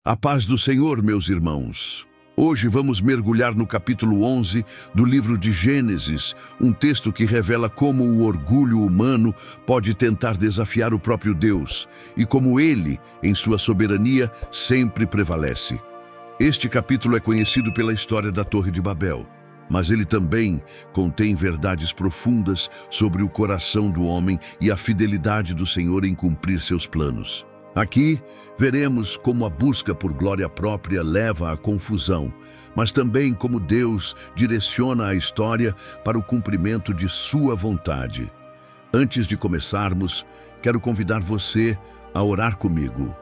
A paz do Senhor, meus irmãos. Hoje vamos mergulhar no capítulo 11 do livro de Gênesis, um texto que revela como o orgulho humano pode tentar desafiar o próprio Deus e como ele, em sua soberania, sempre prevalece. Este capítulo é conhecido pela história da Torre de Babel, mas ele também contém verdades profundas sobre o coração do homem e a fidelidade do Senhor em cumprir seus planos. Aqui, veremos como a busca por glória própria leva à confusão, mas também como Deus direciona a história para o cumprimento de sua vontade. Antes de começarmos, quero convidar você a orar comigo.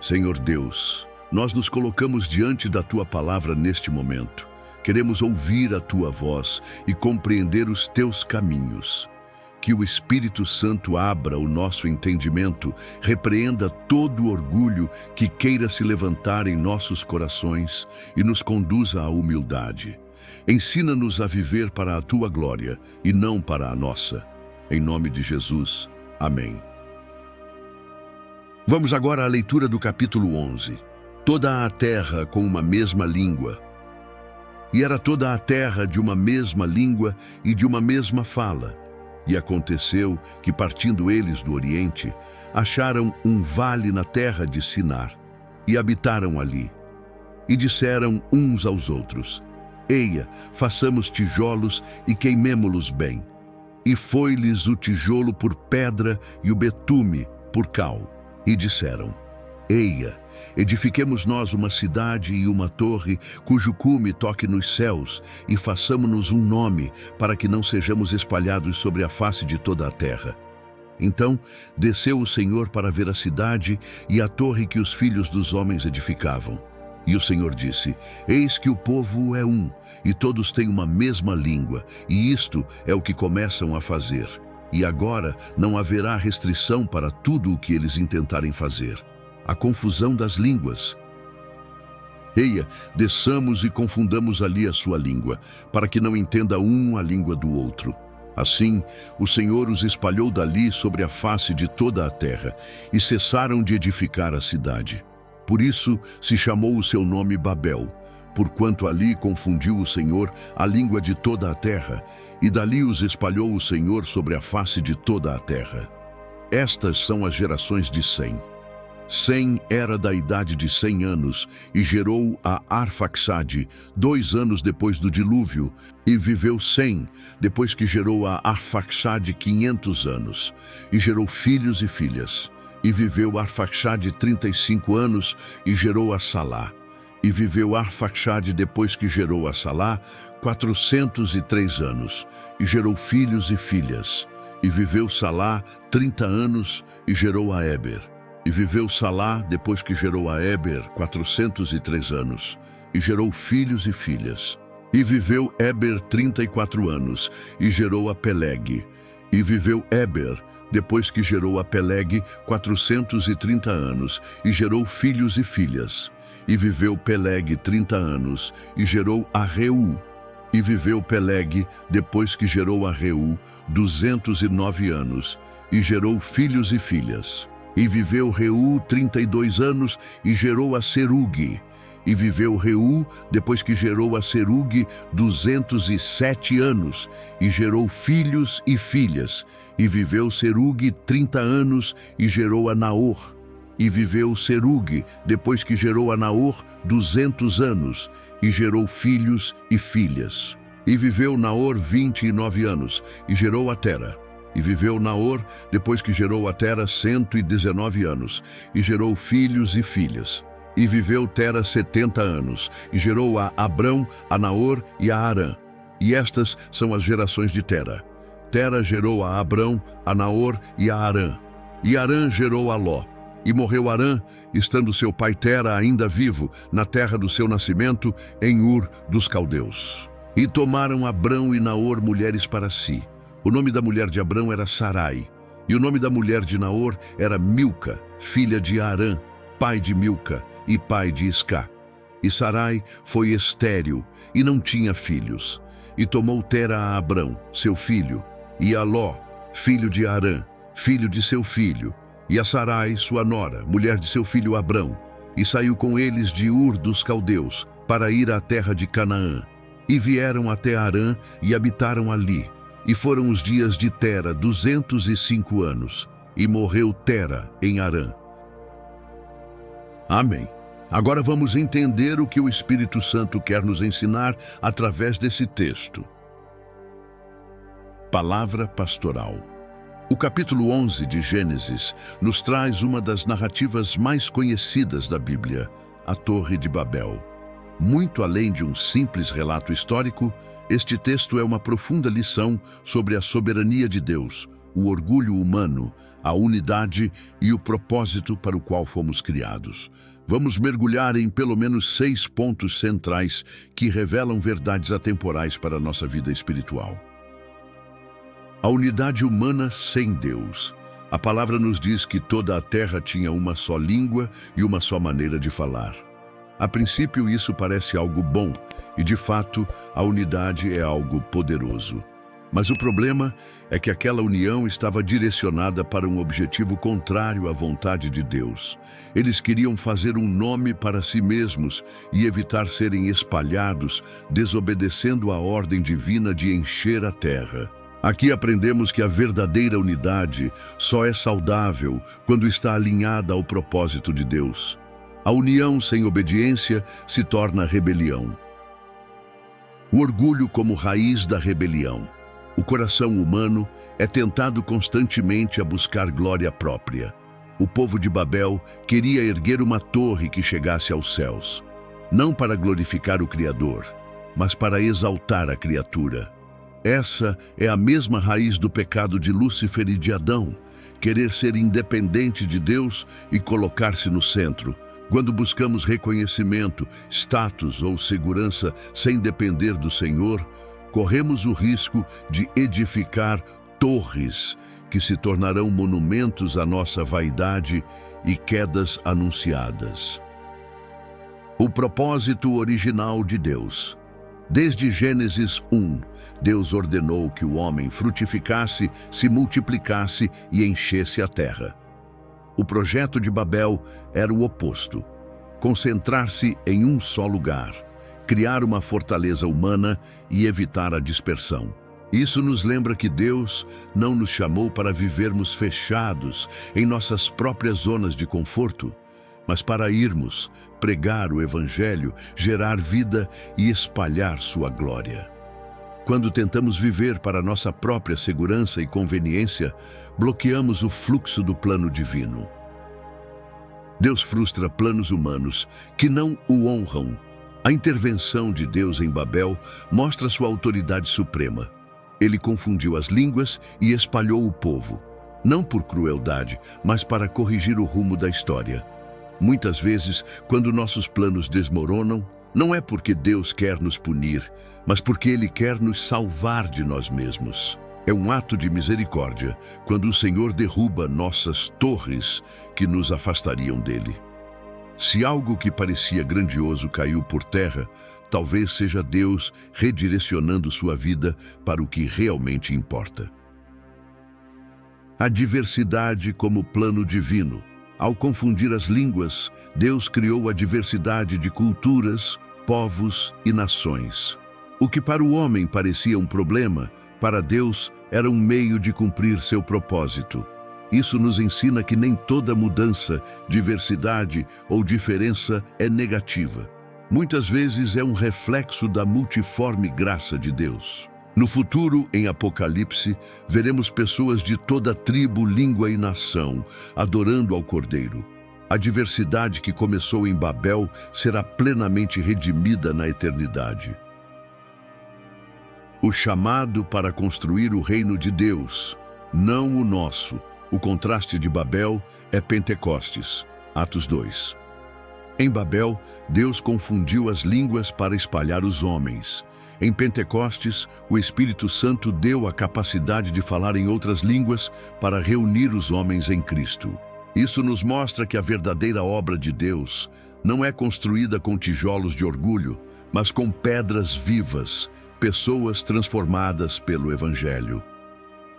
Senhor Deus, nós nos colocamos diante da Tua palavra neste momento. Queremos ouvir a Tua voz e compreender os Teus caminhos. Que o Espírito Santo abra o nosso entendimento, repreenda todo orgulho que queira se levantar em nossos corações e nos conduza à humildade. Ensina-nos a viver para a Tua glória e não para a nossa. Em nome de Jesus. Amém. Vamos agora à leitura do capítulo 11. Toda a terra com uma mesma língua. E era toda a terra de uma mesma língua e de uma mesma fala. E aconteceu que, partindo eles do Oriente, acharam um vale na terra de Sinar, e habitaram ali. E disseram uns aos outros: Eia, façamos tijolos e queimemo-los bem. E foi-lhes o tijolo por pedra e o betume por cal. E disseram: Eia, edifiquemos nós uma cidade e uma torre, cujo cume toque nos céus, e façamo-nos um nome, para que não sejamos espalhados sobre a face de toda a terra. Então desceu o Senhor para ver a cidade e a torre que os filhos dos homens edificavam. E o Senhor disse: Eis que o povo é um, e todos têm uma mesma língua, e isto é o que começam a fazer. E agora não haverá restrição para tudo o que eles intentarem fazer. A confusão das línguas. Eia, desçamos e confundamos ali a sua língua, para que não entenda um a língua do outro. Assim, o Senhor os espalhou dali sobre a face de toda a terra, e cessaram de edificar a cidade. Por isso se chamou o seu nome Babel, porquanto ali confundiu o Senhor a língua de toda a terra, e dali os espalhou o Senhor sobre a face de toda a terra. Estas são as gerações de Sem. Sem era da idade de 100 anos e gerou a Arfaxade 2 anos depois do dilúvio, e viveu Sem, depois que gerou a Arfaxade 500 anos, e gerou filhos e filhas. E viveu Arfaxade 35 anos e gerou a Salá. E viveu Arfaxade depois que gerou a Salá 403 anos, e gerou filhos e filhas. E viveu Salá 30 anos e gerou a Éber. E viveu Salá, depois que gerou a Éber, 403 anos, e gerou filhos e filhas. E viveu Éber 34 anos, e gerou a Peleg. E viveu Éber, depois que gerou a Peleg, 430 anos, e gerou filhos e filhas. E viveu Peleg 30 anos, e gerou a Reu. E viveu Peleg, depois que gerou a Reu, 209 anos, e gerou filhos e filhas. E viveu Reu 32 anos e gerou a Serugue. E viveu Reu, depois que gerou a Serugue, 207 anos, e gerou filhos e filhas. E viveu Serugue 30 anos e gerou a Naor. E viveu Serugue, depois que gerou a Naor, 200 anos, e gerou filhos e filhas. E viveu Naor 29 anos, e gerou a Tera. E viveu Naor, depois que gerou a Tera, 119 anos, e gerou filhos e filhas. E viveu Tera 70 anos, e gerou a Abrão, a Naor e a Arã. E estas são as gerações de Tera. Tera gerou a Abrão, a Naor e a Arã. E Arã gerou a Ló. E morreu Arã, estando seu pai Tera ainda vivo, na terra do seu nascimento, em Ur dos Caldeus. E tomaram Abrão e Naor mulheres para si. O nome da mulher de Abrão era Sarai, e o nome da mulher de Naor era Milca, filha de Arã, pai de Milca e pai de Iscá. E Sarai foi estéril e não tinha filhos. E tomou Tera a Abrão, seu filho, e a Ló, filho de Arã, filho de seu filho, e a Sarai, sua nora, mulher de seu filho Abrão, e saiu com eles de Ur dos Caldeus, para ir à terra de Canaã. E vieram até Harã e habitaram ali. E foram os dias de Tera 205 anos, e morreu Tera em Harã. Amém. Agora vamos entender o que o Espírito Santo quer nos ensinar através desse texto. Palavra pastoral. O capítulo 11 de Gênesis nos traz uma das narrativas mais conhecidas da Bíblia, a Torre de Babel. Muito além de um simples relato histórico, este texto é uma profunda lição sobre a soberania de Deus, o orgulho humano, a unidade e o propósito para o qual fomos criados. Vamos mergulhar em pelo menos 6 pontos centrais que revelam verdades atemporais para a nossa vida espiritual. A unidade humana sem Deus. A palavra nos diz que toda a terra tinha uma só língua e uma só maneira de falar. A princípio, isso parece algo bom, e de fato, a unidade é algo poderoso. Mas o problema é que aquela união estava direcionada para um objetivo contrário à vontade de Deus. Eles queriam fazer um nome para si mesmos e evitar serem espalhados, desobedecendo à ordem divina de encher a terra. Aqui aprendemos que a verdadeira unidade só é saudável quando está alinhada ao propósito de Deus. A união sem obediência se torna rebelião. O orgulho como raiz da rebelião. O coração humano é tentado constantemente a buscar glória própria. O povo de Babel queria erguer uma torre que chegasse aos céus, não para glorificar o Criador, mas para exaltar a criatura. Essa é a mesma raiz do pecado de Lúcifer e de Adão, querer ser independente de Deus e colocar-se no centro. Quando buscamos reconhecimento, status ou segurança sem depender do Senhor, corremos o risco de edificar torres que se tornarão monumentos à nossa vaidade e quedas anunciadas. O propósito original de Deus. Desde Gênesis 1, Deus ordenou que o homem frutificasse, se multiplicasse e enchesse a terra. O projeto de Babel era o oposto: concentrar-se em um só lugar, criar uma fortaleza humana e evitar a dispersão. Isso nos lembra que Deus não nos chamou para vivermos fechados em nossas próprias zonas de conforto, mas para irmos, pregar o Evangelho, gerar vida e espalhar sua glória. Quando tentamos viver para nossa própria segurança e conveniência, bloqueamos o fluxo do plano divino. Deus frustra planos humanos que não o honram. A intervenção de Deus em Babel mostra sua autoridade suprema. Ele confundiu as línguas e espalhou o povo, não por crueldade, mas para corrigir o rumo da história. Muitas vezes, quando nossos planos desmoronam, não é porque Deus quer nos punir, mas porque Ele quer nos salvar de nós mesmos. É um ato de misericórdia quando o Senhor derruba nossas torres que nos afastariam dele. Se algo que parecia grandioso caiu por terra, talvez seja Deus redirecionando sua vida para o que realmente importa. A diversidade como plano divino. Ao confundir as línguas, Deus criou a diversidade de culturas, povos e nações. O que para o homem parecia um problema, para Deus era um meio de cumprir seu propósito. Isso nos ensina que nem toda mudança, diversidade ou diferença é negativa. Muitas vezes é um reflexo da multiforme graça de Deus. No futuro, em Apocalipse, veremos pessoas de toda tribo, língua e nação adorando ao Cordeiro. A diversidade que começou em Babel será plenamente redimida na eternidade. O chamado para construir o reino de Deus, não o nosso. O contraste de Babel é Pentecostes. Atos 2. Em Babel, Deus confundiu as línguas para espalhar os homens. Em Pentecostes, o Espírito Santo deu a capacidade de falar em outras línguas para reunir os homens em Cristo. Isso nos mostra que a verdadeira obra de Deus não é construída com tijolos de orgulho, mas com pedras vivas, pessoas transformadas pelo Evangelho.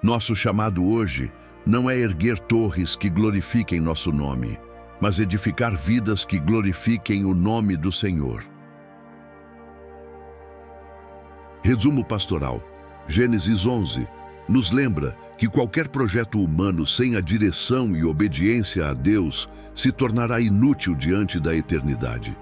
Nosso chamado hoje não é erguer torres que glorifiquem nosso nome, mas edificar vidas que glorifiquem o nome do Senhor. Resumo pastoral. Gênesis 11 nos lembra que qualquer projeto humano sem a direção e obediência a Deus se tornará inútil diante da eternidade.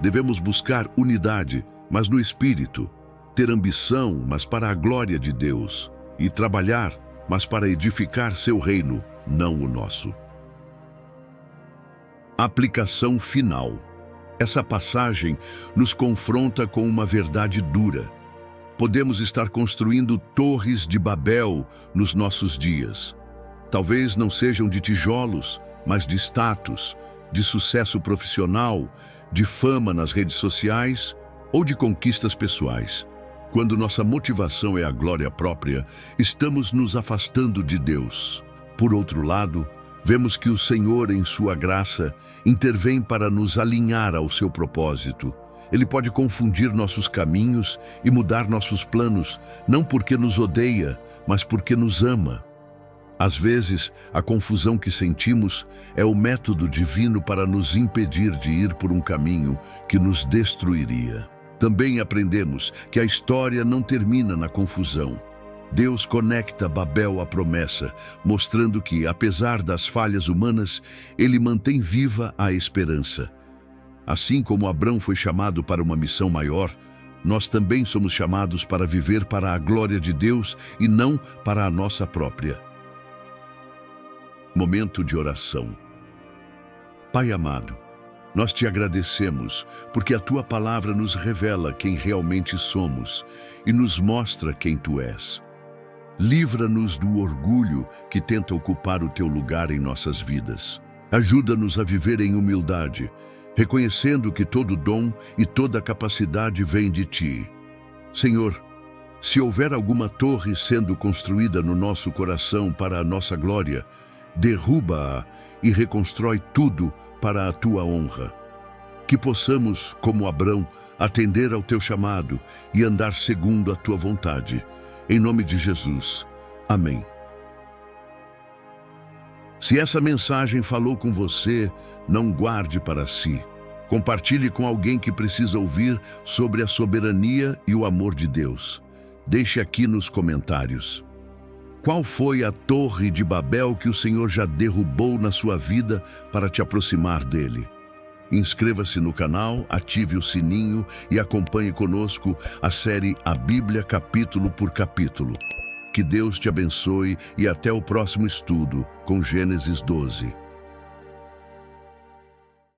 Devemos buscar unidade, mas no Espírito, ter ambição, mas para a glória de Deus, e trabalhar, mas para edificar seu reino, não o nosso. Aplicação final. Essa passagem nos confronta com uma verdade dura. Podemos estar construindo torres de Babel nos nossos dias. Talvez não sejam de tijolos, mas de status, de sucesso profissional, de fama nas redes sociais ou de conquistas pessoais. Quando nossa motivação é a glória própria, estamos nos afastando de Deus. Por outro lado, vemos que o Senhor, em sua graça, intervém para nos alinhar ao seu propósito. Ele pode confundir nossos caminhos e mudar nossos planos, não porque nos odeia, mas porque nos ama. Às vezes, a confusão que sentimos é o método divino para nos impedir de ir por um caminho que nos destruiria. Também aprendemos que a história não termina na confusão. Deus conecta Babel à promessa, mostrando que, apesar das falhas humanas, Ele mantém viva a esperança. Assim como Abrão foi chamado para uma missão maior, nós também somos chamados para viver para a glória de Deus e não para a nossa própria. Momento de oração. Pai amado, nós te agradecemos porque a Tua palavra nos revela quem realmente somos e nos mostra quem Tu és. Livra-nos do orgulho que tenta ocupar o Teu lugar em nossas vidas. Ajuda-nos a viver em humildade, reconhecendo que todo dom e toda capacidade vem de Ti. Senhor, se houver alguma torre sendo construída no nosso coração para a nossa glória, derruba-a e reconstrói tudo para a Tua honra. Que possamos, como Abrão, atender ao Teu chamado e andar segundo a Tua vontade. Em nome de Jesus. Amém. Se essa mensagem falou com você, não guarde para si. Compartilhe com alguém que precisa ouvir sobre a soberania e o amor de Deus. Deixe aqui nos comentários. Qual foi a torre de Babel que o Senhor já derrubou na sua vida para te aproximar dele? Inscreva-se no canal, ative o sininho e acompanhe conosco a série A Bíblia capítulo por capítulo. Que Deus te abençoe e até o próximo estudo com Gênesis 12.